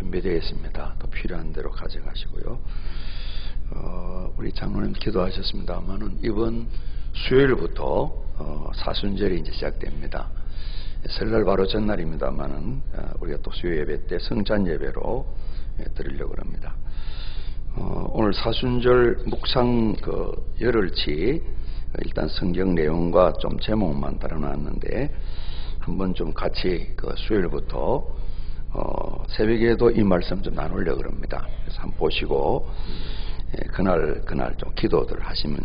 준비되어 있습니다. 또 필요한 대로 가져가시고요. 우리 장로님 기도하셨습니다만은 이번 수요일부터 사순절이 이제 시작됩니다. 설날 바로 전날입니다만은 우리가 또 수요 예배 때 성찬 예배로 드리려고 합니다. 오늘 사순절 묵상 열흘치 일단 성경 내용과 좀 제목만 달아놨는데 한번 좀 같이 수요일부터 새벽에도 이 말씀 좀 나누려고 합니다. 그래서 한번 보시고 그날 좀 기도들 하시면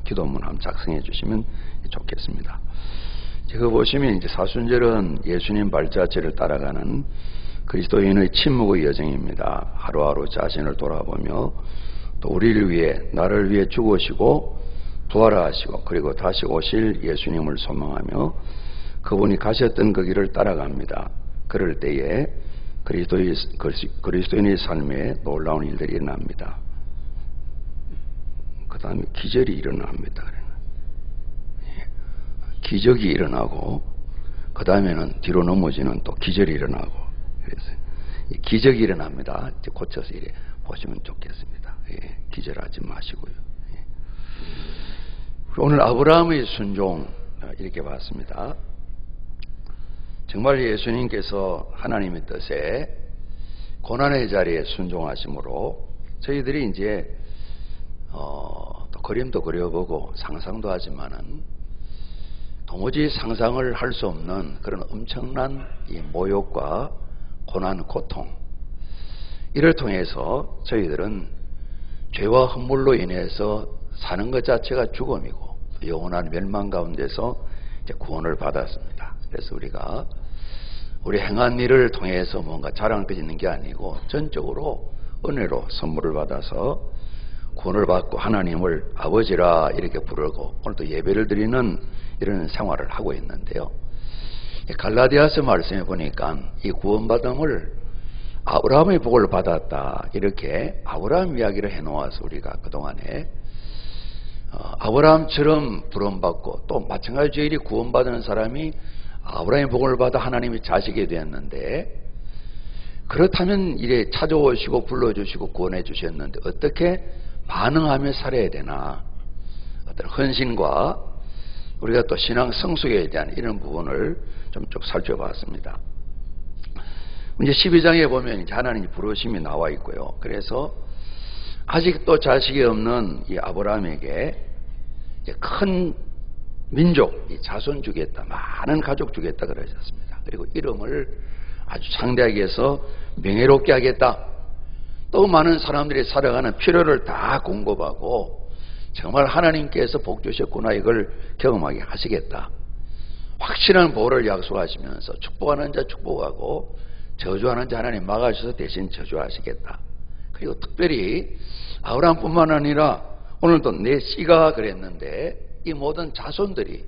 기도문 한번 작성해 주시면 좋겠습니다. 지금 보시면 이제 사순절은 예수님 발자취를 따라가는 그리스도인의 침묵의 여정입니다. 하루하루 자신을 돌아보며 또 우리를 위해 나를 위해 죽으시고 부활하시고 그리고 다시 오실 예수님을 소망하며 그분이 가셨던 그 길을 따라갑니다. 그럴 때에 그리스도인의 삶에 놀라운 일들이 일어납니다. 그 다음에 기절이 일어납니다. 기적이 일어나고 그 다음에는 뒤로 넘어지는 또 기절이 일어나고 그래서 기적이 일어납니다. 이제 고쳐서 이래 보시면 좋겠습니다. 기절하지 마시고요. 오늘 아브라함의 순종 이렇게 봤습니다. 정말 예수님께서 하나님의 뜻에 고난의 자리에 순종하심으로 저희들이 이제 또 그림도 그려보고 상상도 하지만은 도무지 상상을 할 수 없는 그런 엄청난 이 모욕과 고난, 고통 이를 통해서 저희들은 죄와 허물로 인해서 사는 것 자체가 죽음이고 영원한 멸망 가운데서 이제 구원을 받았습니다. 그래서 우리가 우리 행한 일을 통해서 뭔가 자랑거리는 게 아니고 전적으로 은혜로 선물을 받아서 구원을 받고 하나님을 아버지라 이렇게 부르고 오늘도 예배를 드리는 이런 생활을 하고 있는데요. 갈라디아서 말씀해 보니까 이 구원받음을 아브라함의 복을 받았다 이렇게 아브라함 이야기를 해놓아서 우리가 그동안에 아브라함처럼 부름받고 또 마찬가지로 저희들이 구원받는 사람이 아브라함의 복을 받아 하나님의 자식이 되었는데 그렇다면 이래 찾아오시고 불러주시고 구원해 주셨는데 어떻게 반응하며 살아야 되나 어떤 헌신과 우리가 또 신앙 성숙에 대한 이런 부분을 좀 쭉 살펴봤습니다. 이제 12장에 보면 이제 하나님의 부르심이 나와 있고요. 그래서 아직도 자식이 없는 이 아브라함에게 이제 큰 민족, 이 자손 주겠다, 많은 가족 주겠다 그러셨습니다. 그리고 이름을 아주 창대하게 해서 명예롭게 하겠다. 또 많은 사람들이 살아가는 필요를 다 공급하고 정말 하나님께서 복 주셨구나 이걸 경험하게 하시겠다. 확실한 보호를 약속하시면서 축복하는 자 축복하고 저주하는 자 하나님 막아주셔서 대신 저주하시겠다. 그리고 특별히 아브라함뿐만 아니라 오늘도 내 씨가 그랬는데 이 모든 자손들이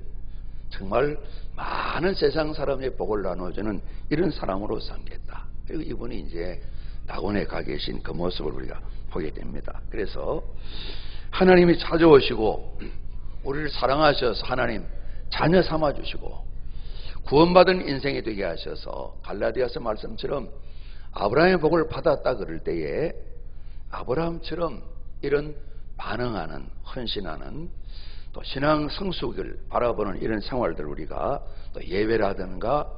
정말 많은 세상 사람의 복을 나눠주는 이런 사람으로 삼겠다. 그리고 이분이 이제 낙원에 가 계신 그 모습을 우리가 보게 됩니다. 그래서 하나님이 찾아오시고 우리를 사랑하셔서 하나님 자녀 삼아주시고 구원받은 인생이 되게 하셔서 갈라디아서 말씀처럼 아브라함의 복을 받았다 그럴 때에 아브라함처럼 이런 반응하는 헌신하는 또 신앙 성숙을 바라보는 이런 생활들 우리가 또 예배라든가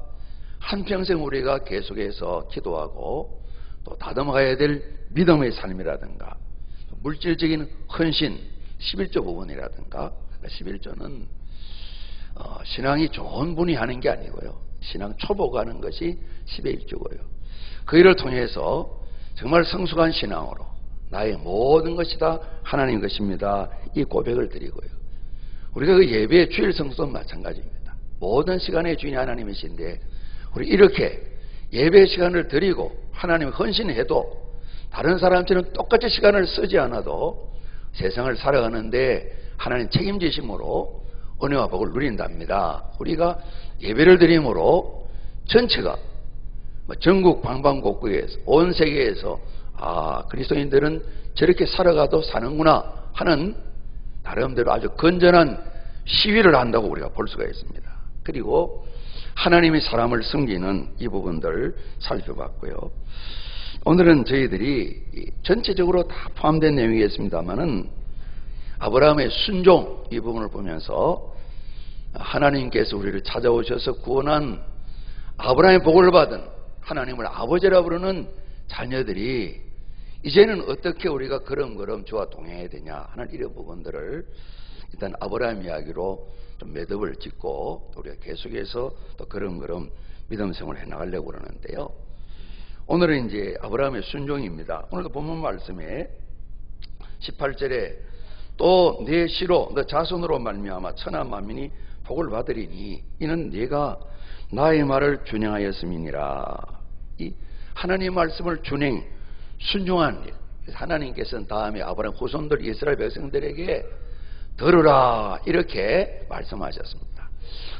한평생 우리가 계속해서 기도하고 또 다듬어가야 될 믿음의 삶이라든가 물질적인 헌신 11조 부분이라든가 11조는 신앙이 좋은 분이 하는 게 아니고요. 신앙 초보가 하는 것이 11조고요. 그 일을 통해서 정말 성숙한 신앙으로 나의 모든 것이 다 하나님 것입니다. 이 고백을 드리고요. 우리가 그 예배의 주일 성수도 마찬가지입니다. 모든 시간의 주인이 하나님이신데 우리 이렇게 예배 시간을 드리고 하나님 헌신해도 다른 사람처럼 똑같이 시간을 쓰지 않아도 세상을 살아가는데 하나님 책임지심으로 은혜와 복을 누린답니다. 우리가 예배를 드림으로 전체가 전국 방방곡곡에서 온 세계에서 그리스도인들은 저렇게 살아가도 사는구나 하는 나름대로 아주 건전한 시위를 한다고 우리가 볼 수가 있습니다. 그리고 하나님이 사람을 섬기는 이 부분들 살펴봤고요. 오늘은 저희들이 전체적으로 다 포함된 내용이겠습니다만은 아브라함의 순종 이 부분을 보면서 하나님께서 우리를 찾아오셔서 구원한 아브라함의 복을 받은 하나님을 아버지라 부르는 자녀들이 이제는 어떻게 우리가 걸음걸음 주와 동행해야 되냐 하는 이런 부분들을 일단 아브라함 이야기로 좀 매듭을 짓고 우리가 계속해서 또 걸음걸음 믿음 생활을 해나가려고 그러는데요. 오늘은 이제 아브라함의 순종입니다. 오늘도 본문 말씀에 18절에 또 내 씨로 너 자손으로 말미암아 천하 만민이 복을 받으리니 이는 네가 나의 말을 준행하였음이니라. 이 하나님의 말씀을 준행 순종한 일. 하나님께서는 다음에 아브라함 후손들 이스라엘 백성들에게 들으라 이렇게 말씀하셨습니다.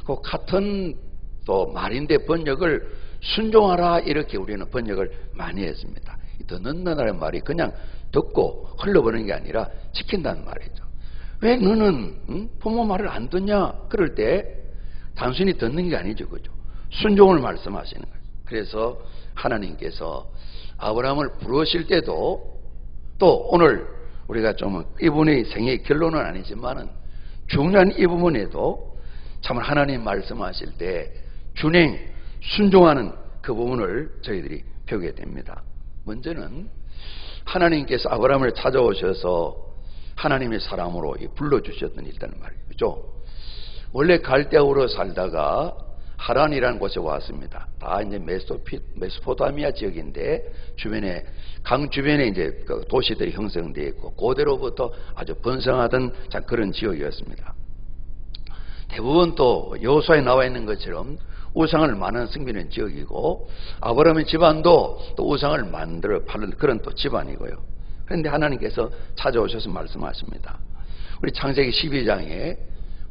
그 같은 또 말인데 번역을 순종하라 이렇게 우리는 번역을 많이 했습니다. 듣는다는 말이 그냥 듣고 흘러버리는 게 아니라 지킨다는 말이죠. 왜 너는 부모 말을 안 듣냐? 그럴 때 단순히 듣는 게 아니죠, 그죠? 순종을 말씀하시는 거죠. 그래서 하나님께서 아브라함을 부르실 때도 또 오늘 우리가 좀 이분의 생애의 결론은 아니지만은 중요한 이 부분에도 참 하나님 말씀하실 때 준행, 순종하는 그 부분을 저희들이 배우게 됩니다. 먼저는 하나님께서 아브라함을 찾아오셔서 하나님의 사람으로 불러주셨던 일이라는 말이죠. 원래 갈대아우로 살다가 하란이라는 곳에 왔습니다. 다 이제 메소포타미아 지역인데 주변에 강 주변에 이제 그 도시들이 형성되어 있고 고대로부터 아주 번성하던 그런 지역이었습니다. 대부분 또 여호수아에 나와 있는 것처럼 우상을 많은 섬기는 지역이고 아브라함의 집안도 또 우상을 만들어 파는 그런 또 집안이고요. 그런데 하나님께서 찾아오셔서 말씀하십니다. 우리 창세기 12장에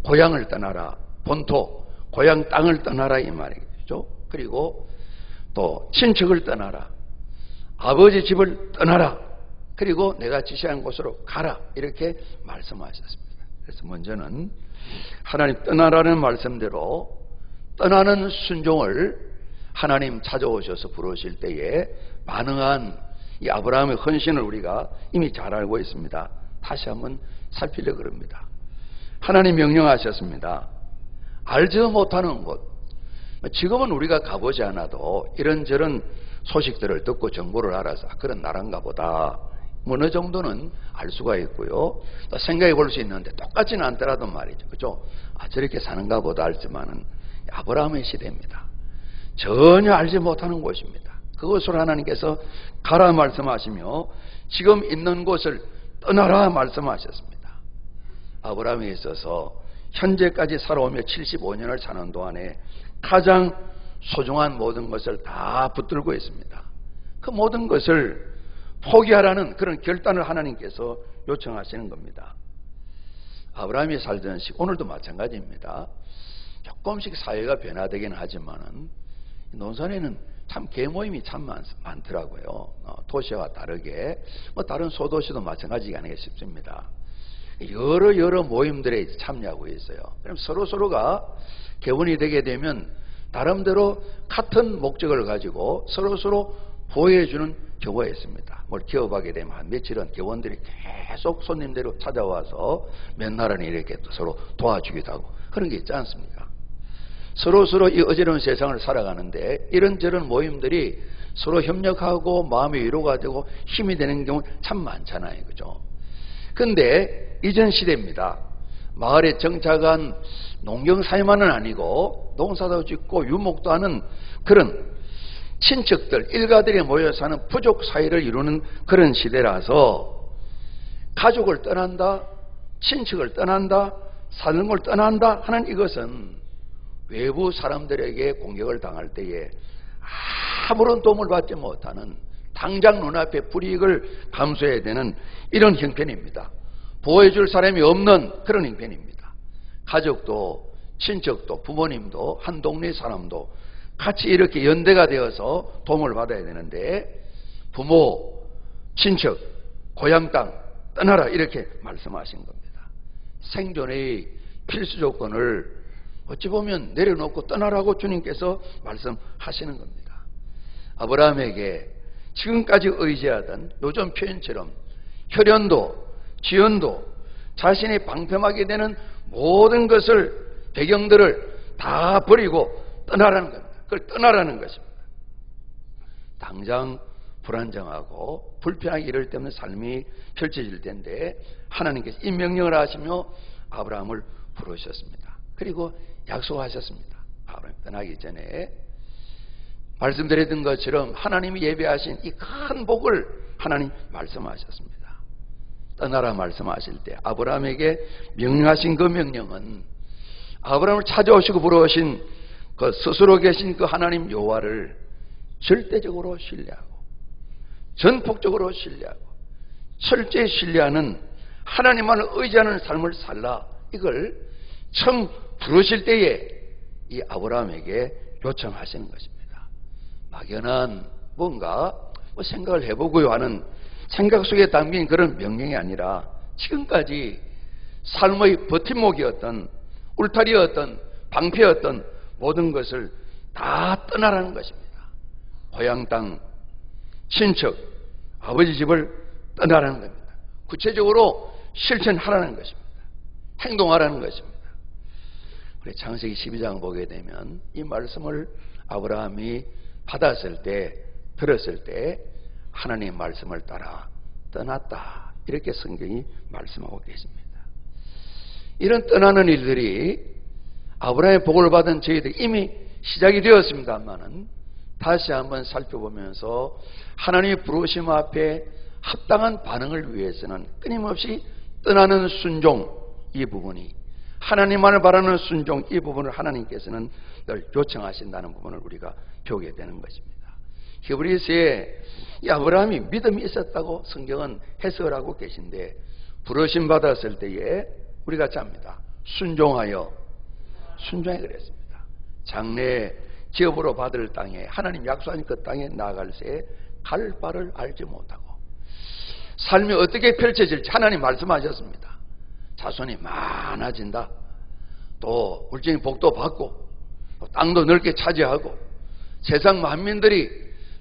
고향을 떠나라, 본토 고향 땅을 떠나라 이 말이죠. 그리고 또 친척을 떠나라, 아버지 집을 떠나라, 그리고 내가 지시한 곳으로 가라 이렇게 말씀하셨습니다. 그래서 먼저는 하나님 떠나라는 말씀대로 떠나는 순종을 하나님 찾아오셔서 부르실 때에 반응한 이 아브라함의 헌신을 우리가 이미 잘 알고 있습니다. 다시 한번 살피려고 합니다. 하나님 명령하셨습니다. 알지도 못하는 곳, 지금은 우리가 가보지 않아도 이런저런 소식들을 듣고 정보를 알아서 그런 나라인가 보다 어느 정도는 알 수가 있고요. 또 생각해 볼 수 있는데 똑같지는 않더라도 말이죠. 그죠? 저렇게 사는가 보다 알지만은 아브라함의 시대입니다. 전혀 알지 못하는 곳입니다. 그것을 하나님께서 가라 말씀하시며 지금 있는 곳을 떠나라 말씀하셨습니다. 아브라함에 있어서 현재까지 살아오며 75년을 사는 동안에 가장 소중한 모든 것을 다 붙들고 있습니다. 그 모든 것을 포기하라는 그런 결단을 하나님께서 요청하시는 겁니다. 아브라함이 살던 시 오늘도 마찬가지입니다. 조금씩 사회가 변화되긴 하지만은 논산에는 참 계모임이 참 많더라고요. 도시와 다르게 다른 소도시도 마찬가지가 아니겠 싶습니다. 여러 모임들에 참여하고 있어요. 그럼 서로가 개원이 되게 되면 나름대로 같은 목적을 가지고 서로 보호해주는 경우가 있습니다. 뭘 기업하게 되면 한 며칠은 개원들이 계속 손님대로 찾아와서 몇 날은 이렇게 또 서로 도와주기도 하고 그런 게 있지 않습니까? 서로 이 어지러운 세상을 살아가는데 이런저런 모임들이 서로 협력하고 마음의 위로가 되고 힘이 되는 경우 참 많잖아요. 그죠? 근데 이전 시대입니다. 마을에 정착한 농경사회만은 아니고 농사도 짓고 유목도 하는 그런 친척들, 일가들이 모여 사는 부족 사회를 이루는 그런 시대라서 가족을 떠난다, 친척을 떠난다, 사는 걸 떠난다 하는 이것은 외부 사람들에게 공격을 당할 때에 아무런 도움을 받지 못하는 당장 눈앞에 불이익을 감수해야 되는 이런 형편입니다. 보호해줄 사람이 없는 그런 형편입니다. 가족도 친척도 부모님도 한 동네 사람도 같이 이렇게 연대가 되어서 도움을 받아야 되는데 부모, 친척, 고향 땅 떠나라 이렇게 말씀하신 겁니다. 생존의 필수 조건을 어찌 보면 내려놓고 떠나라고 주님께서 말씀하시는 겁니다. 아브라함에게 지금까지 의지하던 요즘 표현처럼 혈연도 지연도 자신이 방패막이 되는 모든 것을 배경들을 다 버리고 떠나라는 겁니다. 그걸 떠나라는 것입니다. 당장 불안정하고 불편하게 이럴 때는 삶이 펼쳐질 텐데 하나님께서 이 명령을 하시며 아브라함을 부르셨습니다. 그리고 약속하셨습니다. 아브라함 떠나기 전에 말씀드렸던 것처럼 하나님이 예배하신 이 큰 복을 하나님 말씀하셨습니다. 떠나라 말씀하실 때 아브라함에게 명령하신 그 명령은 아브라함을 찾아오시고 부르신 그 스스로 계신 그 하나님 여호와를 절대적으로 신뢰하고 전폭적으로 신뢰하고 철저히 신뢰하는 하나님만을 의지하는 삶을 살라, 이걸 처음 부르실 때에 이 아브라함에게 요청하시는 것입니다. 막연한 뭔가 생각을 해보고요 하는 생각 속에 담긴 그런 명령이 아니라 지금까지 삶의 버팀목이었던 울타리였던 방패였던 모든 것을 다 떠나라는 것입니다. 고향 땅, 친척, 아버지 집을 떠나라는 겁니다. 구체적으로 실천하라는 것입니다. 행동하라는 것입니다. 우리 창세기 12장 보게 되면 이 말씀을 아브라함이 받았을 때, 들었을 때 하나님의 말씀을 따라 떠났다, 이렇게 성경이 말씀하고 계십니다. 이런 떠나는 일들이 아브라함의 복을 받은 저희들 이미 시작이 되었습니다만은 다시 한번 살펴보면서 하나님의 부르심 앞에 합당한 반응을 위해서는 끊임없이 떠나는 순종, 이 부분이 하나님만을 바라는 순종, 이 부분을 하나님께서는 늘 요청하신다는 부분을 우리가 배우게 되는 것입니다. 히브리서에 이 아브라함이 믿음이 있었다고 성경은 해석을 하고 계신데 부르심 받았을 때에 우리가 잡니다. 순종하여 그랬습니다. 장래 기업으로 받을 땅에 하나님 약속하신 그 땅에 나아갈 새에 갈 바를 알지 못하고 삶이 어떻게 펼쳐질지 하나님 말씀하셨습니다. 자손이 많아진다. 또 물질적인 복도 받고 또 땅도 넓게 차지하고 세상 만민들이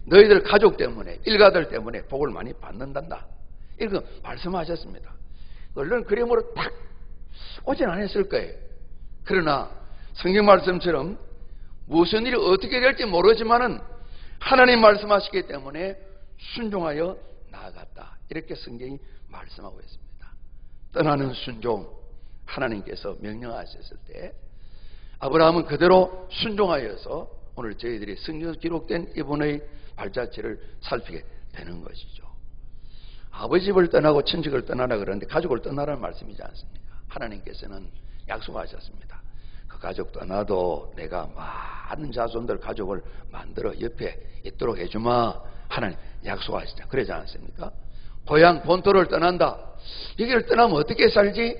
너희들 가족 때문에 일가들 때문에 복을 많이 받는단다. 이렇게 말씀하셨습니다. 얼른 그림으로 딱 오진 않았을 거예요. 그러나 성경 말씀처럼 무슨 일이 어떻게 될지 모르지만은 하나님 말씀하시기 때문에 순종하여 나아갔다, 이렇게 성경이 말씀하고 있습니다. 떠나는 순종, 하나님께서 명령하셨을 때 아브라함은 그대로 순종하여서 오늘 저희들이 성경에서 기록된 이분의 발자취를 살피게 되는 것이죠. 아버지 집을 떠나고 친척을 떠나라 그러는데 가족을 떠나라는 말씀이지 않습니까? 하나님께서는 약속하셨습니다. 그 가족 떠나도 내가 많은 자손들 가족을 만들어 옆에 있도록 해주마, 하나님 약속하시죠. 그러지 않습니까? 고향 본토를 떠난다. 여기를 떠나면 어떻게 살지?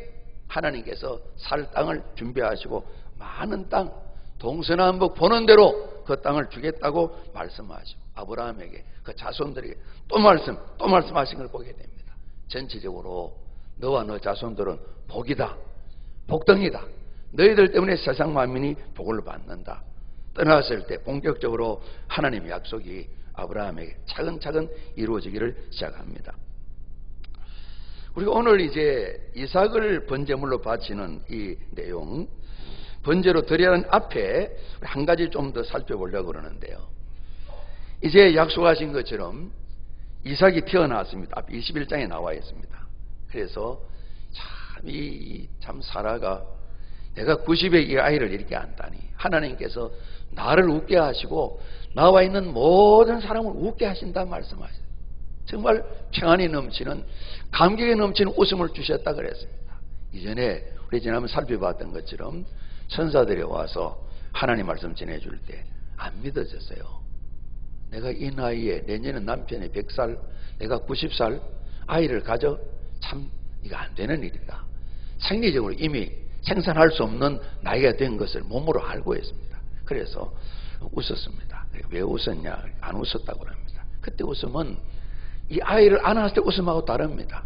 하나님께서 살 땅을 준비하시고 많은 땅, 동서남북 보는 대로 그 땅을 주겠다고 말씀하시고 아브라함에게 그 자손들에게 또 말씀하신 걸 보게 됩니다. 전체적으로 너와 너 자손들은 복이다, 복덩이다. 너희들 때문에 세상 만민이 복을 받는다. 떠났을 때 본격적으로 하나님의 약속이 아브라함에게 차근차근 이루어지기를 시작합니다. 우리가 오늘 이제 이삭을 번제물로 바치는 이 내용, 번제로 드려야 하는 앞에 한 가지 좀 더 살펴보려고 그러는데요. 이제 약속하신 것처럼 이삭이 태어났습니다. 앞 21장에 나와 있습니다. 그래서 참 사라가 내가 90에 이 아이를 이렇게 안다니, 하나님께서 나를 웃게 하시고 나와 있는 모든 사람을 웃게 하신다 말씀하셨어요. 정말 평안이 넘치는, 감격이 넘치는 웃음을 주셨다 그랬습니다. 이전에 우리 지난번 살펴봤던 것처럼 천사들이 와서 하나님 말씀 전해줄 때 안 믿어졌어요. 내가 이 나이에 내년에 남편이 100살, 내가 90살 아이를 가져? 참 이거 안 되는 일이다. 생리적으로 이미 생산할 수 없는 나이가 된 것을 몸으로 알고 있습니다. 그래서 웃었습니다. 왜 웃었냐? 안 웃었다고 합니다. 그때 웃음은 이 아이를 안았을 때 웃음하고 다릅니다.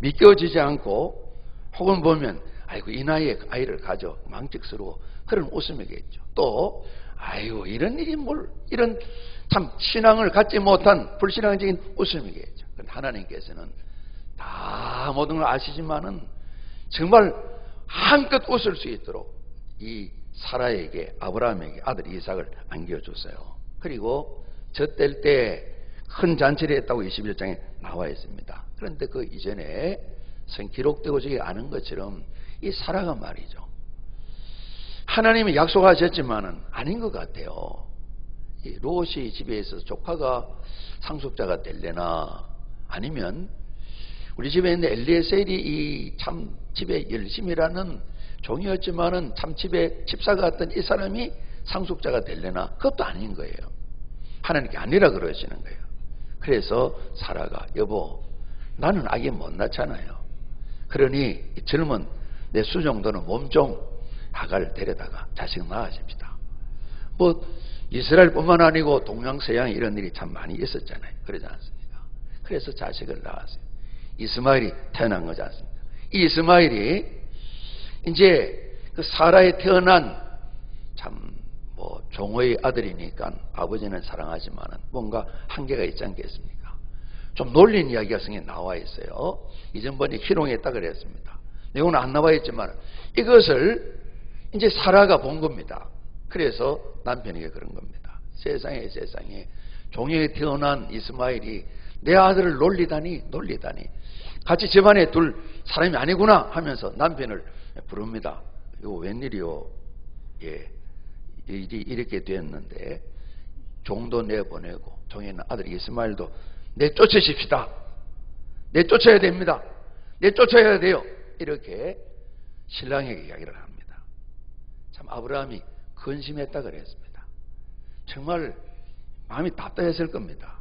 믿겨지지 않고 혹은 보면 아이고 이 나이에 아이를 가져 망측스러워, 그런 웃음이겠죠. 또 아유, 이런 일이 이런 참 신앙을 갖지 못한 불신앙적인 웃음이겠죠. 그런데 하나님께서는 다 모든 걸 아시지만은 정말 한껏 웃을 수 있도록 이 사라에게, 아브라함에게 아들 이삭을 안겨줬어요. 그리고 젖될 때 큰 잔치를 했다고 21장에 나와 있습니다. 그런데 그 이전에 기록되고 저기 아는 것처럼 이 사라가 말이죠, 하나님이 약속하셨지만은 아닌 것 같아요. 이 롯이 집에 있어서 조카가 상속자가 될래나, 아니면 우리 집에 있는 엘리에셀이 이 참 집에 열심히 일하는 종이었지만은 참 집에 집사 같던 이 사람이 상속자가 될래나, 그것도 아닌 거예요. 하나님께 아니라 그러시는 거예요. 그래서 사라가, 여보, 나는 아기 못 낳잖아요. 그러니 이 젊은 내 수 정도는 몸종 아가를 데려다가 자식 낳아줍시다. 이스라엘뿐만 아니고 동양서양에 이런 일이 참 많이 있었잖아요. 그러지 않습니까? 그래서 자식을 낳았어요. 이스마엘이 태어난 거지 않습니까? 이 이스마엘이 이제 그 사라에 태어난 참 종의 아들이니까 아버지는 사랑하지만은 뭔가 한계가 있지 않겠습니까? 좀 놀린 이야기가 성경에 나와 있어요. 이전번에 희롱했다 그랬습니다. 내용은 안 나와 있지만 이것을 이제 사라가 본 겁니다. 그래서 남편에게 그런 겁니다. 세상에 종에 태어난 이스마엘이 내 아들을 놀리다니 같이 집안에 둘 사람이 아니구나 하면서 남편을 부릅니다. 이거 웬일이요? 예, 일이 이렇게 됐는데 종도 내보내고 종에 있는 아들 이스마엘도 내쫓으십시다. 내쫓아야 됩니다. 내쫓아야 돼요. 이렇게 신랑에게 이야기를 합니다. 참 아브라함이 근심했다 그랬습니다. 정말 마음이 답답했을 겁니다.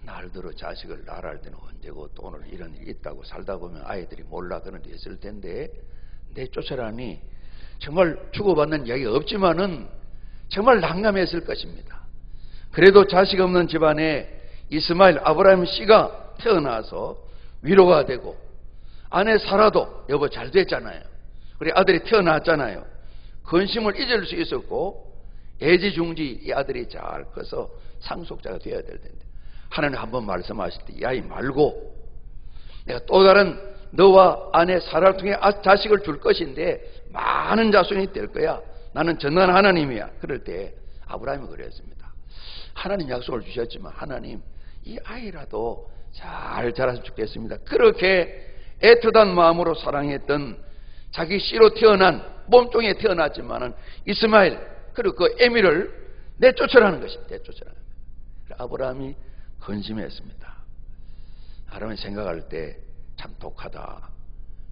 날들어 자식을 낳을 때는 언제고 또 오늘 이런 일이 있다고 살다 보면 아이들이 몰라 그런 데 있을 텐데 내쫓으라니 정말 주고받는 이야기가 없지만은 정말 난감했을 것입니다. 그래도 자식 없는 집안에 이스마엘 아브라함 씨가 태어나서 위로가 되고, 아내 사라도 여보 잘 됐잖아요. 그래 아들이 태어났잖아요. 근심을 잊을 수 있었고, 애지중지 이 아들이 잘 커서 상속자가 되어야 될 텐데 하나님 한번 말씀하실 때 이 아이 말고 내가 또 다른 너와 아내 사라를 통해 자식을 줄 것인데 많은 자손이 될 거야. 나는 전능한 하나님이야. 그럴 때 아브라함이 그랬습니다. 하나님 약속을 주셨지만 하나님 이 아이라도 잘 자랐으면 좋겠습니다. 그렇게 애틋한 마음으로 사랑했던 자기 씨로 태어난 몸종에 태어났지만은 이스마엘 그리고 그 에미를 내쫓으라는 것입니다. 내쫓으라는 거예요. 아브라함이 근심했습니다. 아브라함이 생각할 때 참 독하다,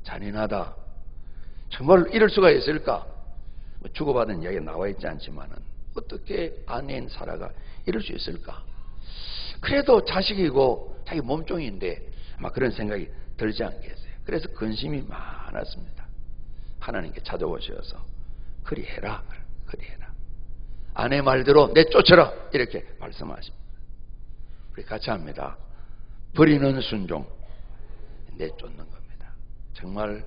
잔인하다, 정말 이럴 수가 있을까? 주고받은 이야기가 나와 있지 않지만은 어떻게 아내인 사라가 이럴 수 있을까? 그래도 자식이고 자기 몸종인데 아마 그런 생각이 들지 않겠어요. 그래서 근심이 많았습니다. 하나님께 찾아오셔서 그리해라. 아내 말대로 내쫓으라 이렇게 말씀하십니다. 우리 같이 합니다. 버리는 순종, 내쫓는 겁니다. 정말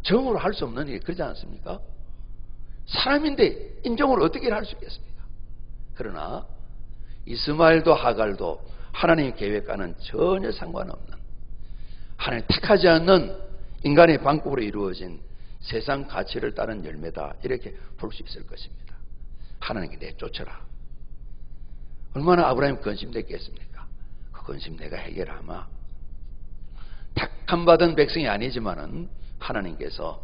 정으로 할 수 없는 일이 그러지 않습니까? 사람인데 인정으로 어떻게 할 수 있겠습니까? 그러나 이스마엘도 하갈도 하나님의 계획과는 전혀 상관없는, 하나님 택하지 않는 인간의 방법으로 이루어진 세상 가치를 따른 열매다 이렇게 볼 수 있을 것입니다. 하나님께 내쫓아라. 얼마나 아브라함이 근심됐겠습니까? 그 근심 내가 해결하마. 택함받은 백성이 아니지만은 하나님께서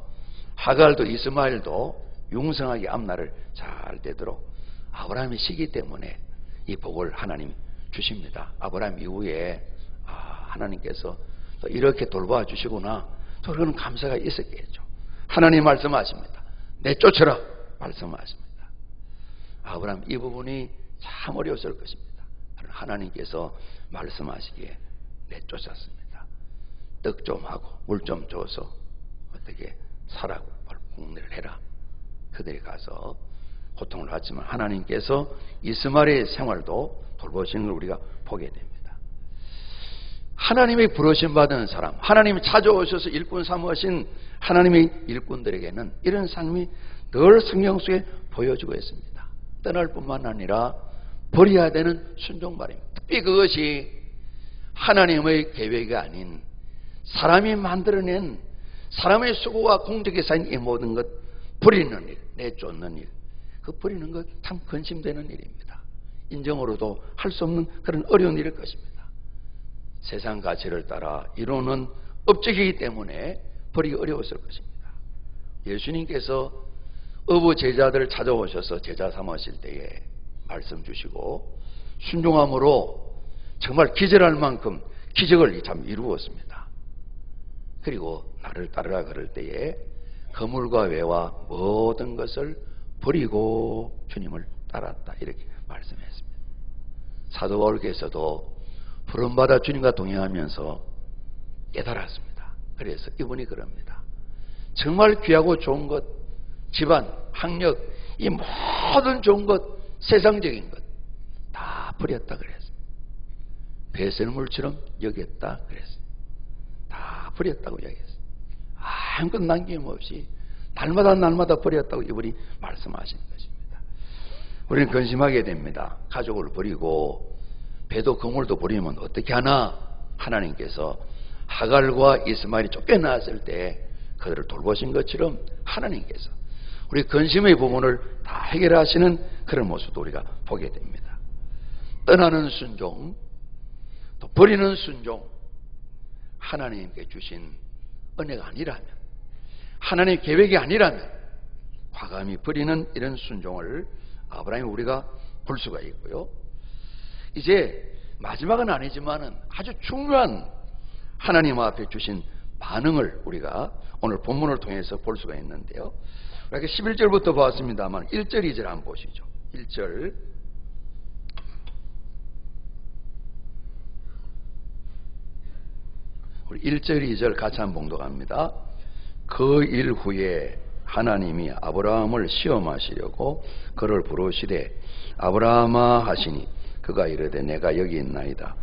하갈도 이스마엘도 융성하게 앞날을 잘 되도록 아브라함이 시기 때문에 이 복을 하나님 주십니다. 아브라함 이후에 하나님께서 또 이렇게 돌봐 주시구나, 또 그런 감사가 있었겠죠. 하나님 말씀하십니다. 내쫓으라 말씀하십니다. 아브라함 이 부분이 참 어려웠을 것입니다. 하나님께서 말씀하시기에 내쫓았습니다. 떡 좀 하고 물 좀 줘서 어떻게 사라고 공내를 해라. 그들이 가서 고통을 받지만 하나님께서 이스마엘의 생활도 돌보시는 걸 우리가 보게 됩니다. 하나님의 부르심 받은 사람, 하나님이 찾아오셔서 일꾼 삼으신 하나님의 일꾼들에게는 이런 삶이 늘 성경 속에 보여주고 있습니다. 떠날 뿐만 아니라 버려야 되는 순종 말입니다. 특히 그것이 하나님의 계획이 아닌 사람이 만들어낸 사람의 수고와 공적에 쌓인 이 모든 것 버리는 일, 내쫓는 일, 그 버리는 것 참 근심되는 일입니다. 인정으로도 할 수 없는 그런 어려운 일일 것입니다. 세상 가치를 따라 이루는 업적이기 때문에 버리기 어려웠을 것입니다. 예수님께서 어부 제자들을 찾아오셔서 제자 삼으실 때에 말씀 주시고 순종함으로 정말 기절할 만큼 기적을 참 이루었습니다. 그리고 나를 따르라 그럴 때에 거물과 외와 모든 것을 버리고 주님을 따랐다 이렇게 말씀했습니다. 사도 바울께서도 부름받아 주님과 동행하면서 깨달았습니다. 그래서 이분이 그럽니다. 정말 귀하고 좋은 것, 집안, 학력, 이 모든 좋은 것, 세상적인 것 다 버렸다 그랬습니다. 배설물처럼 여겼다 그랬습니다. 다 버렸다고 이야기했습니다. 아무것도 남김없이 날마다 버렸다고 이분이 말씀하시는 것입니다. 우리는 근심하게 됩니다. 가족을 버리고 배도 그물도 버리면 어떻게 하나? 하나님께서 하갈과 이스마엘이 쫓겨나왔을 때 그들을 돌보신 것처럼 하나님께서 우리 근심의 부분을 다 해결하시는 그런 모습도 우리가 보게 됩니다. 떠나는 순종, 또 버리는 순종, 하나님께 주신 은혜가 아니라면, 하나님의 계획이 아니라면 과감히 버리는 이런 순종을 아브라함이 우리가 볼 수가 있고요. 이제 마지막은 아니지만은 아주 중요한 하나님 앞에 주신 반응을 우리가 오늘 본문을 통해서 볼 수가 있는데요. 이렇게 11절부터 보았습니다만 1절, 2절 한번 보시죠. 1절. 우리 1절, 2절 같이 한번 봉독합니다. 그 일 후에 하나님이 아브라함을 시험하시려고 그를 부르시되 아브라함아 하시니 그가 이르되 내가 여기 있나이다.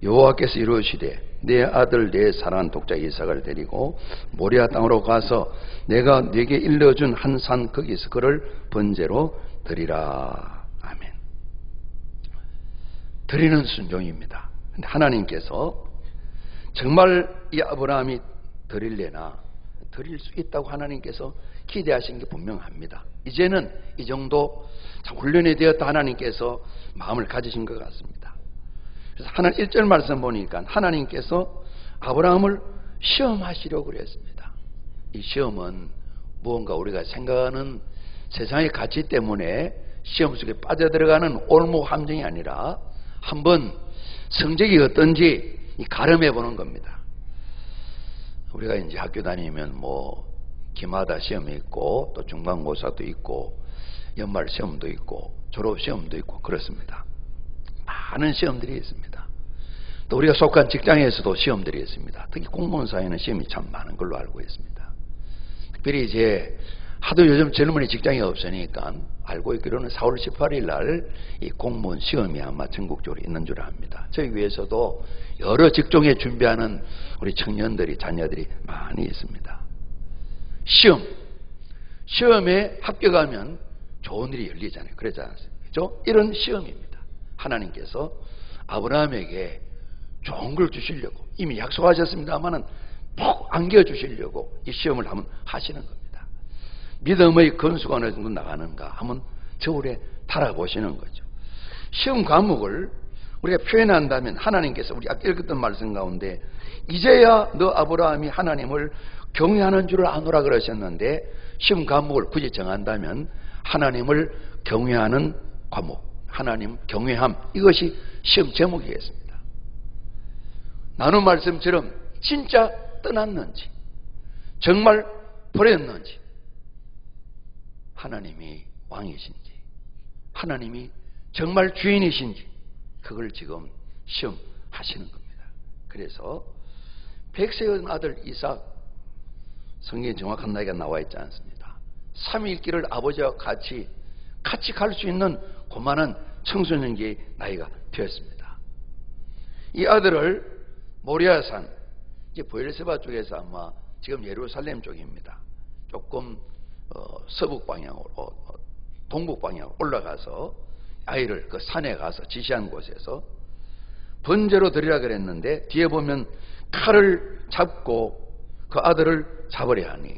여호와께서 이르시되 내 아들 내 사랑하는 독자 이삭을 데리고 모리아 땅으로 가서 내가 네게 일러준 한 산 거기서 그를 번제로 드리라. 아멘. 드리는 순종입니다. 근데 하나님께서 정말 이 아브라함이 드릴래나 드릴 수 있다고 하나님께서 기대하신 게 분명합니다. 이제는 이 정도 참 훈련이 되었다 하나님께서 마음을 가지신 것 같습니다. 그래서 하나님 1절 말씀 보니까 하나님께서 아브라함을 시험하시려고 그랬습니다. 이 시험은 무언가 우리가 생각하는 세상의 가치 때문에 시험 속에 빠져들어가는 올무 함정이 아니라 한번 성적이 어떤지 가름해 보는 겁니다. 우리가 이제 학교 다니면 기마다 시험이 있고 또 중간고사도 있고 연말 시험도 있고 졸업 시험도 있고 그렇습니다. 많은 시험들이 있습니다. 또 우리가 속한 직장에서도 시험들이 있습니다. 특히 공무원 사회는 시험이 참 많은 걸로 알고 있습니다. 특별히 이제 하도 요즘 젊은이 직장이 없으니까 알고 있기로는 4월 18일 날 이 공무원 시험이 아마 전국적으로 있는 줄 압니다. 저희 위에서도 여러 직종에 준비하는 우리 청년들이 자녀들이 많이 있습니다. 시험에 합격하면 좋은 일이 열리잖아요. 그러지 않습니까? 그렇죠? 이런 시험입니다. 하나님께서 아브라함에게 좋은 걸 주시려고 이미 약속하셨습니다만은 푹 안겨주시려고 이 시험을 한번 하시는 겁니다. 믿음의 건수가 어느 정도 나가는가 한번 저울에 달아보시는 거죠. 시험 과목을 우리가 표현한다면 하나님께서 우리 아까 읽었던 말씀 가운데 이제야 너 아브라함이 하나님을 경외하는 줄을 아노라 그러셨는데 시험 과목을 굳이 정한다면 하나님을 경외하는 과목, 하나님 경외함, 이것이 시험 제목이겠습니다. 나눈 말씀처럼 진짜 떠났는지 정말 버렸는지 하나님이 왕이신지 하나님이 정말 주인이신지 그걸 지금 시험하시는 겁니다. 그래서 백세의 아들 이삭, 성경에 정확한 나이가 나와 있지 않습니다. 3일 길을 아버지와 같이 갈 수 있는 고만한 청소년기의 나이가 되었습니다. 이 아들을 모리아산, 이제 브엘세바 쪽에서 아마 지금 예루살렘 쪽입니다. 조금 서북 방향으로 동북 방향 올라가서 아이를 그 산에 가서 지시한 곳에서 번제로 드리라 그랬는데 뒤에 보면 칼을 잡고 그 아들을 잡으려 하니,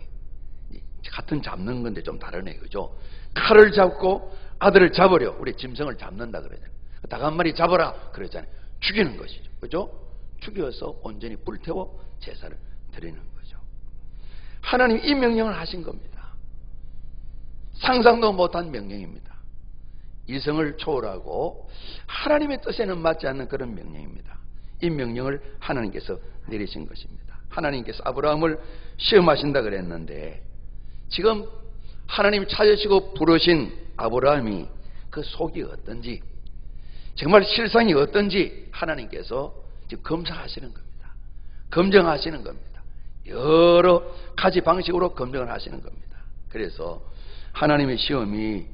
같은 잡는 건데 좀 다르네, 그죠? 칼을 잡고 아들을 잡으려, 우리 짐승을 잡는다 그러잖아요. 닭 한 마리 잡아라 그러잖아요. 죽이는 것이죠, 그죠? 죽여서 온전히 불태워 제사를 드리는 거죠. 하나님이 이 명령을 하신 겁니다. 상상도 못한 명령입니다. 이성을 초월하고 하나님의 뜻에는 맞지 않는 그런 명령입니다. 이 명령을 하나님께서 내리신 것입니다. 하나님께서 아브라함을 시험하신다 그랬는데, 지금 하나님 찾으시고 부르신 아브라함이 그 속이 어떤지, 정말 실상이 어떤지 하나님께서 지금 검사하시는 겁니다. 검증하시는 겁니다. 여러 가지 방식으로 검증을 하시는 겁니다. 그래서 하나님의 시험이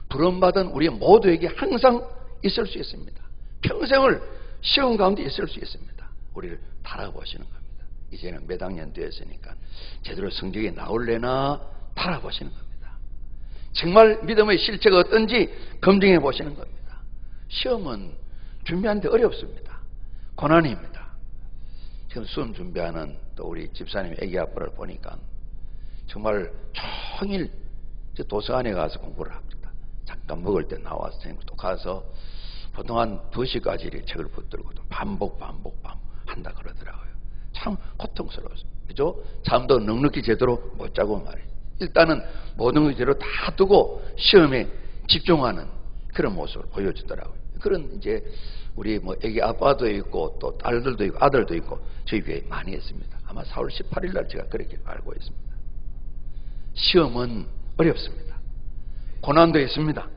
부름받은 우리 모두에게 항상 있을 수 있습니다. 평생을 시험 가운데 있을 수 있습니다. 우리를 바라보시는 겁니다. 이제는 몇 학년 되었으니까 제대로 성적이 나올래나 바라보시는 겁니다. 정말 믿음의 실체가 어떤지 검증해 보시는 겁니다. 시험은 준비하는데 어렵습니다. 고난입니다. 지금 수험 준비하는 또 우리 집사님 애기 아빠를 보니까 정말 종일 도서관에 가서 공부를 합니다. 잠깐 먹을 때 나와서 또 가서 보통 한 2시까지 책을 붙들고 반복 한다 그러더라고요. 참 고통스러웠습니다. 그죠? 잠도 넉넉히 제대로 못 자고 말이에요. 일단은 모든 걸 제대로 다 두고 시험에 집중하는 그런 모습을 보여주더라고요. 그런 이제 우리 뭐 애기 아빠도 있고 또 딸들도 있고 아들도 있고 저희 교회에 많이 했습니다. 아마 4월 18일 날 제가 그렇게 알고 있습니다. 시험은 어렵습니다. 고난도 있습니다.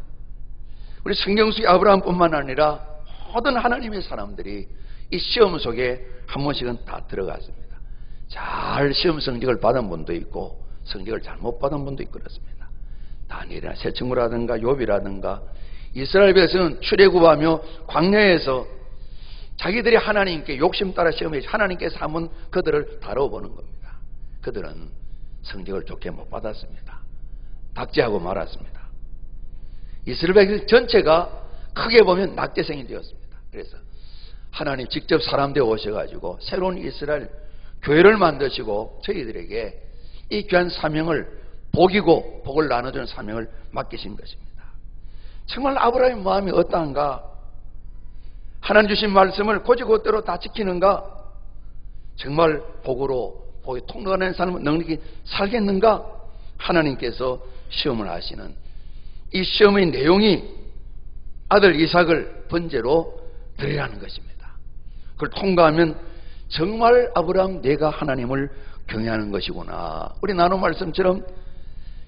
우리 성경 속의 아브라함뿐만 아니라 모든 하나님의 사람들이 이 시험 속에 한 번씩은 다 들어갔습니다. 잘 시험 성적을 받은 분도 있고 성적을 잘못 받은 분도 있고 그렇습니다. 다니엘이나 새친구라든가 욥이라든가 이스라엘 백성은 출애굽하며 광야에서 자기들이 하나님께 욕심 따라 시험해 하나님께서 한번 그들을 다뤄보는 겁니다. 그들은 성적을 좋게 못 받았습니다. 낙제하고 말았습니다. 이스라엘 백성 전체가 크게 보면 낙제생이 되었습니다. 그래서 하나님 직접 사람 되어 오셔가지고 새로운 이스라엘 교회를 만드시고 저희들에게 이 귀한 사명을 복이고 복을 나눠주는 사명을 맡기신 것입니다. 정말 아브라함의 마음이 어떠한가? 하나님 주신 말씀을 곧이곧대로 다 지키는가? 정말 복으로 복이 통로가는 삶을 넉넉히 살겠는가? 하나님께서 시험을 하시는 이 시험의 내용이 아들 이삭을 번제로 드리라는 것입니다. 그걸 통과하면 정말 아브라함 내가 하나님을 경외하는 것이구나. 우리 나눈 말씀처럼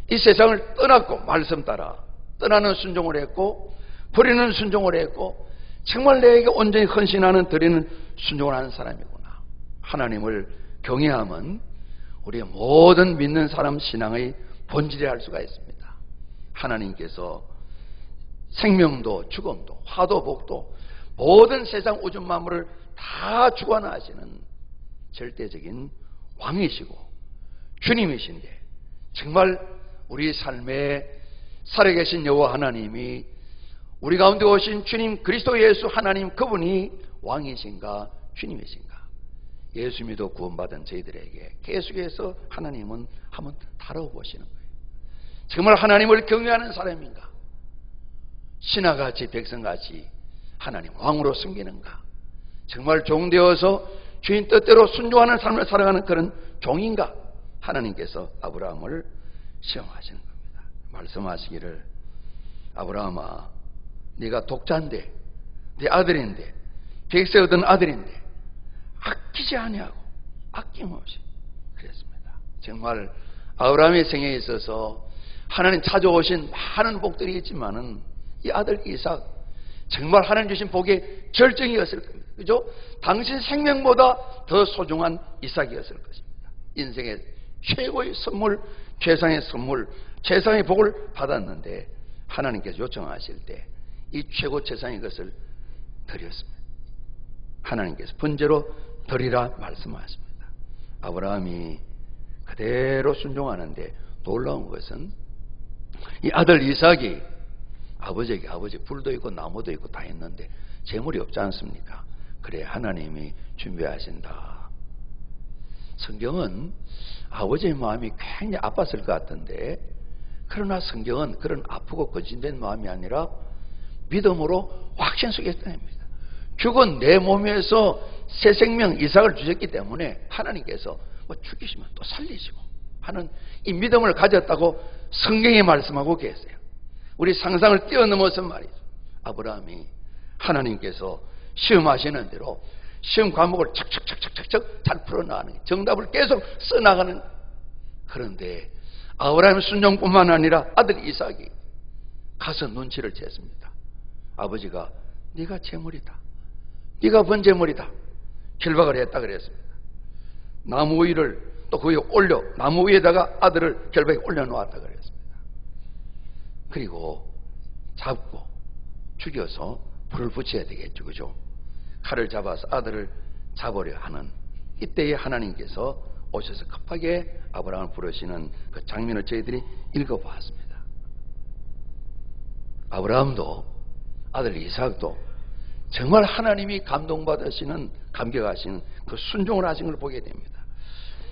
이 세상을 떠났고 말씀 따라 떠나는 순종을 했고 버리는 순종을 했고 정말 내게 온전히 헌신하는 드리는 순종을 하는 사람이구나. 하나님을 경외함은 우리의 모든 믿는 사람 신앙의 본질이라 할 수가 있습니다. 하나님께서 생명도 죽음도 화도 복도 모든 세상 우주 만물을 다 주관하시는 절대적인 왕이시고 주님이신데 정말 우리 삶에 살아계신 여호와 하나님이 우리 가운데 오신 주님 그리스도 예수 하나님 그분이 왕이신가 주님이신가? 예수 믿어 구원받은 저희들에게 계속해서 하나님은 한번 다뤄보시는 거예요. 정말 하나님을 경외하는 사람인가? 신하같이 백성같이 하나님 왕으로 섬기는가? 정말 종되어서 주인 뜻대로 순종하는 삶을 살아가는 그런 종인가? 하나님께서 아브라함을 시험하시는 겁니다. 말씀하시기를 아브라함아 네가 독자인데 네 아들인데 백세 얻은 아들인데 아끼지 아니하고 아낌없이 그랬습니다. 정말 아브라함의 생애에 있어서 하나님 찾아오신 많은 복들이 있지만은 이 아들 이삭 정말 하나님 주신 복의 절정이었을 겁니다. 그죠? 당신 생명보다 더 소중한 이삭이었을 것입니다. 인생의 최고의 선물, 최상의 선물, 최상의 복을 받았는데 하나님께서 요청하실 때 이 최고 최상의 것을 드렸습니다. 하나님께서 번제로 드리라 말씀하십니다. 아브라함이 그대로 순종하는데 놀라운 것은 이 아들 이삭이 아버지에게 아버지 불도 있고 나무도 있고 다 있는데 재물이 없지 않습니까? 그래 하나님이 준비하신다. 성경은 아버지의 마음이 굉장히 아팠을 것 같은데, 그러나 성경은 그런 아프고 거짓된 마음이 아니라 믿음으로 확신 속에 떠냅니다. 죽은 내 몸에서 새 생명 이삭을 주셨기 때문에 하나님께서 뭐 죽이시면 또 살리시고 하는 이 믿음을 가졌다고 성경이 말씀하고 계세요. 우리 상상을 뛰어넘어서 말이죠. 아브라함이 하나님께서 시험하시는 대로 시험 과목을 척척척척척 잘 풀어나가는, 정답을 계속 써나가는. 그런데 아브라함의 순종뿐만 아니라 아들 이삭이 가서 눈치를 챘습니다. 아버지가 네가 재물이다, 네가 번제물이다 결박을 했다 그랬습니다. 나무 위를 또 거기에 올려, 나무 위에다가 아들을 결박에 올려놓았다 그랬습니다. 그리고 잡고 죽여서 불을 붙여야 되겠죠, 그죠? 칼을 잡아서 아들을 잡으려 하는 이때에 하나님께서 오셔서 급하게 아브라함을 부르시는 그 장면을 저희들이 읽어보았습니다. 아브라함도 아들 이삭도 정말 하나님이 감동받으시는, 감격하시는 그 순종을 하신 걸 보게 됩니다.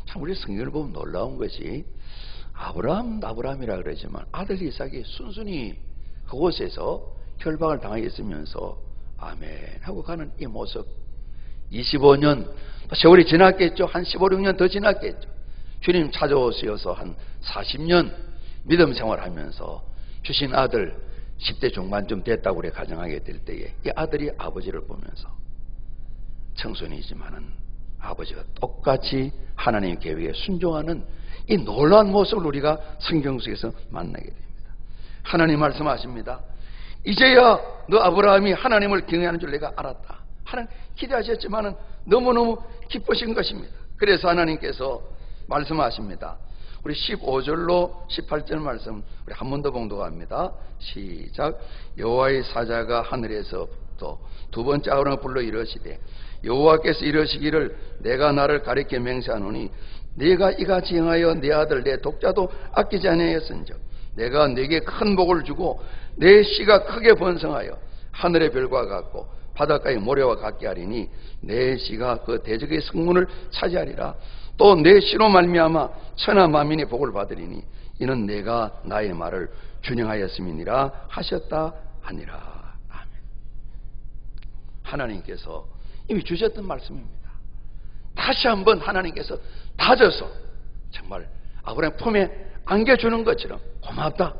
참 우리 성경을 보면 놀라운 것이 아브라함이라 그러지만 아들 이삭이 순순히 그곳에서 결박을 당하였으면서 아멘 하고 가는 이 모습, 25년 세월이 지났겠죠. 한 15, 16년 더 지났겠죠. 주님 찾아오셔서 한 40년 믿음 생활하면서 주신 아들 10대 중반쯤 됐다고 우리 가정하게 될 때에 이 아들이 아버지를 보면서 청순이지만은 아버지가 똑같이 하나님 계획에 순종하는 이 놀라운 모습을 우리가 성경 속에서 만나게 됩니다. 하나님 말씀하십니다. 이제야 너 아브라함이 하나님을 경외하는 줄 내가 알았다. 하나님 기대하셨지만은 너무너무 기쁘신 것입니다. 그래서 하나님께서 말씀하십니다. 우리 15절로 18절 말씀 우리 한 번 더 봉독합니다. 시작. 여호와의 사자가 하늘에서부터 두 번째 아브라함을 불러 이르시되 여호와께서 이르시기를 내가 나를 가리켜 맹세하노니 네가 이같이 행하여 네 아들 내 독자도 아끼지 아니하였은즉 내가 네게 큰 복을 주고 내 씨가 크게 번성하여 하늘의 별과 같고 바닷가의 모래와 같게 하리니 내 씨가 그 대적의 성문을 차지하리라. 또 내 씨로 말미암아 천하 만민의 복을 받으리니 이는 내가 나의 말을 준행하였음이니라 하셨다 하니라. 아멘. 하나님께서 이미 주셨던 말씀입니다. 다시 한번 하나님께서 다져서 정말 아브라함 품에 안겨주는 것처럼 고맙다.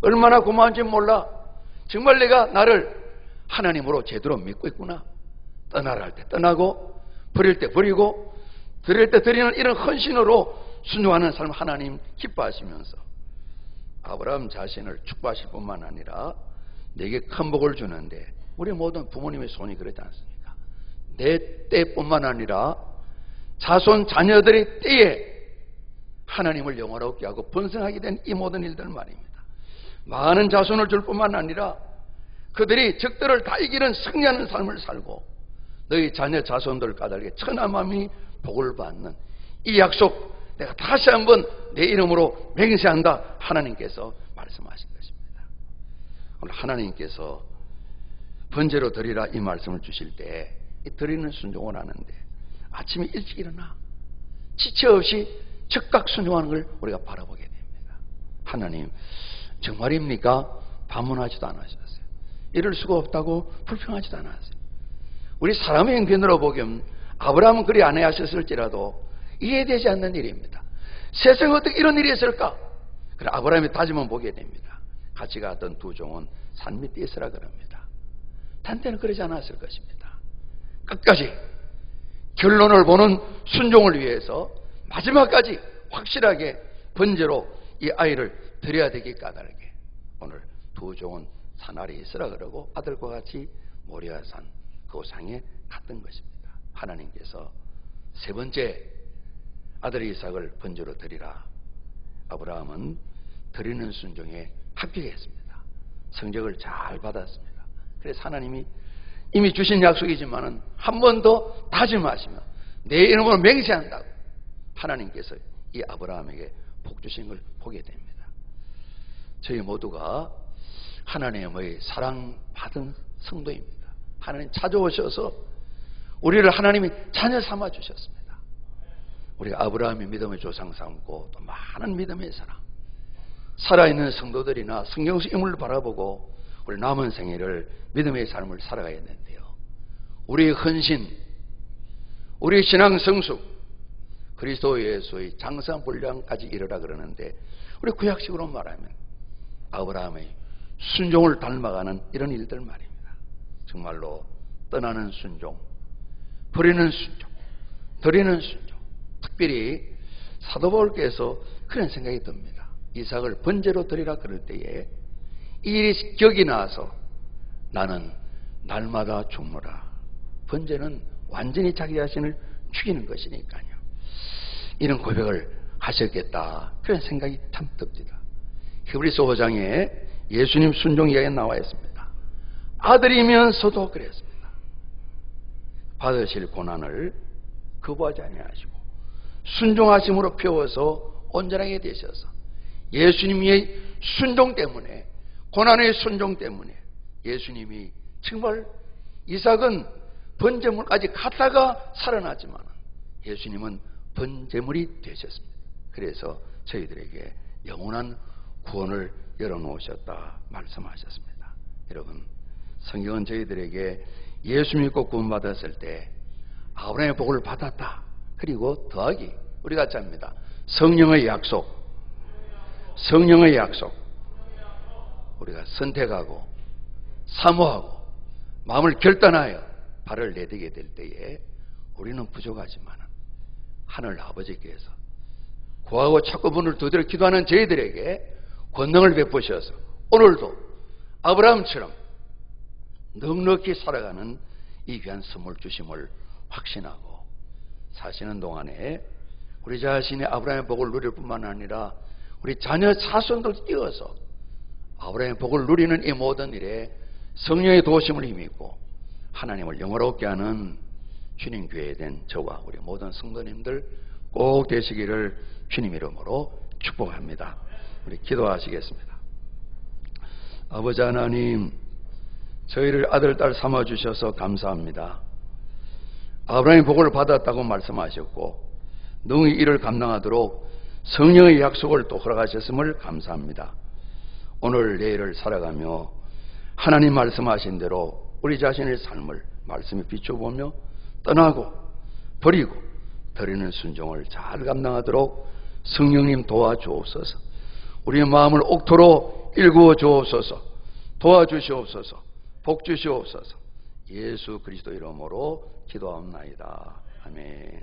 얼마나 고마운지 몰라. 정말 내가 나를 하나님으로 제대로 믿고 있구나. 떠나라 할 때 떠나고 버릴 때 버리고 드릴 때 드리는 이런 헌신으로 순종하는 삶 하나님 기뻐하시면서 아브라함 자신을 축복하실 뿐만 아니라 내게 큰 복을 주는데 우리 모든 부모님의 손이 그러지 않습니까? 내 때뿐만 아니라 자손 자녀들의 때에 하나님을 영화롭게 하고 번성하게 된 이 모든 일들 말입니다. 많은 자손을 줄 뿐만 아니라 그들이 적들을 다 이기는 승리하는 삶을 살고 너희 자녀 자손들 까닭에 천하만민이 복을 받는 이 약속 내가 다시 한번 내 이름으로 맹세한다 하나님께서 말씀하신 것입니다. 오늘 하나님께서 번제로 드리라 이 말씀을 주실 때 이 드리는 순종을 하는데 아침에 일찍 일어나 지체 없이 즉각 순종하는 걸 우리가 바라보게 됩니다. 하나님 정말입니까? 반문하지도 않으셨어요. 이럴 수가 없다고 불평하지도 않았어요. 우리 사람의 형편으로 보기엔 아브라함은 그리 안 해하셨을지라도 이해되지 않는 일입니다. 세상에 어떻게 이런 일이 있을까? 그래 아브라함의 다짐은 보게 됩니다. 같이 갔던 두 종은 산 밑에 있으라 그럽니다. 단테는 그러지 않았을 것입니다. 끝까지 결론을 보는 순종을 위해서 마지막까지 확실하게 번제로 이 아이를 드려야 되기 까닭에 오늘 두 종은 산 아래에 있으라 그러고 아들과 같이 모리아산 그 상에 갔던 것입니다. 하나님께서 세 번째 아들 이삭을 번제로 드리라. 아브라함은 드리는 순종에 합격했습니다. 성적을 잘 받았습니다. 그래서 하나님이 이미 주신 약속이지만은 한 번 더 다짐하시며 내 이름으로 맹세한다고 하나님께서 이 아브라함에게 복 주신 걸 보게 됩니다. 저희 모두가 하나님의 사랑받은 성도입니다. 하나님 찾아오셔서 우리를 하나님이 자녀 삼아 주셨습니다. 우리가 아브라함의 믿음의 조상 삼고 또 많은 믿음의 사람, 살아있는 성도들이나 성경의 인물을 바라보고 우리 남은 생애를 믿음의 삶을 살아가야 되는데요. 우리의 헌신, 우리의 신앙 성숙, 그리스도 예수의 장성 분량까지 이르라 그러는데, 우리 구약식으로 말하면 아브라함의 순종을 닮아가는 이런 일들 말입니다. 정말로 떠나는 순종, 버리는 순종, 드리는 순종. 특별히 사도 바울께서 그런 생각이 듭니다. 이삭을 번제로 드리라 그럴 때에 이 일이 격이 나서 나는 날마다 죽노라. 번제는 완전히 자기 자신을 죽이는 것이니까요. 이런 고백을 하셨겠다, 그런 생각이 참 듭니다. 히브리서 5장에 예수님 순종 이야기가 나와 있습니다. 아들이면서도 그랬습니다. 받으실 고난을 거부하지 아니하시고 순종하심으로 배워서 온전하게 되셔서 예수님의 순종 때문에, 고난의 순종 때문에 예수님이 정말, 이삭은 번제물까지 갖다가 살아나지만 예수님은 번제물이 되셨습니다. 그래서 저희들에게 영원한 구원을 열어놓으셨다 말씀하셨습니다. 여러분, 성경은 저희들에게 예수 믿고 구원받았을 때 아브라함의 복을 받았다, 그리고 더하기 우리 같이 합니다. 성령의 약속, 성령의 약속. 우리가 선택하고 사모하고 마음을 결단하여 발을 내딛게 될 때에 우리는 부족하지만 하늘 아버지께서 구하고 찾고 문을 두드려 기도하는 저희들에게 권능을 베푸셔서 오늘도 아브라함처럼 넉넉히 살아가는 이 귀한 선물 주심을 확신하고 사시는 동안에 우리 자신의 아브라함의 복을 누릴 뿐만 아니라 우리 자녀 자손도 띄어서 아브라함의 복을 누리는 이 모든 일에 성령의 도우심을 힘입고 하나님을 영화롭게 하는 주님 교회에 된 저와 우리 모든 성도님들 꼭 되시기를 주님 이름으로 축복합니다. 우리 기도하시겠습니다. 아버지 하나님, 저희를 아들, 딸 삼아주셔서 감사합니다. 아브라함의 복을 받았다고 말씀하셨고 능히 이를 감당하도록 성령의 약속을 또 허락하셨음을 감사합니다. 오늘 내일을 살아가며 하나님 말씀하신 대로 우리 자신의 삶을 말씀에 비춰보며 떠나고 버리고 드리는 순종을 잘 감당하도록 성령님 도와주옵소서. 우리의 마음을 옥토로 일구어 주옵소서. 도와주시옵소서. 복 주시옵소서. 예수 그리스도 이름으로 기도합나이다. 아멘.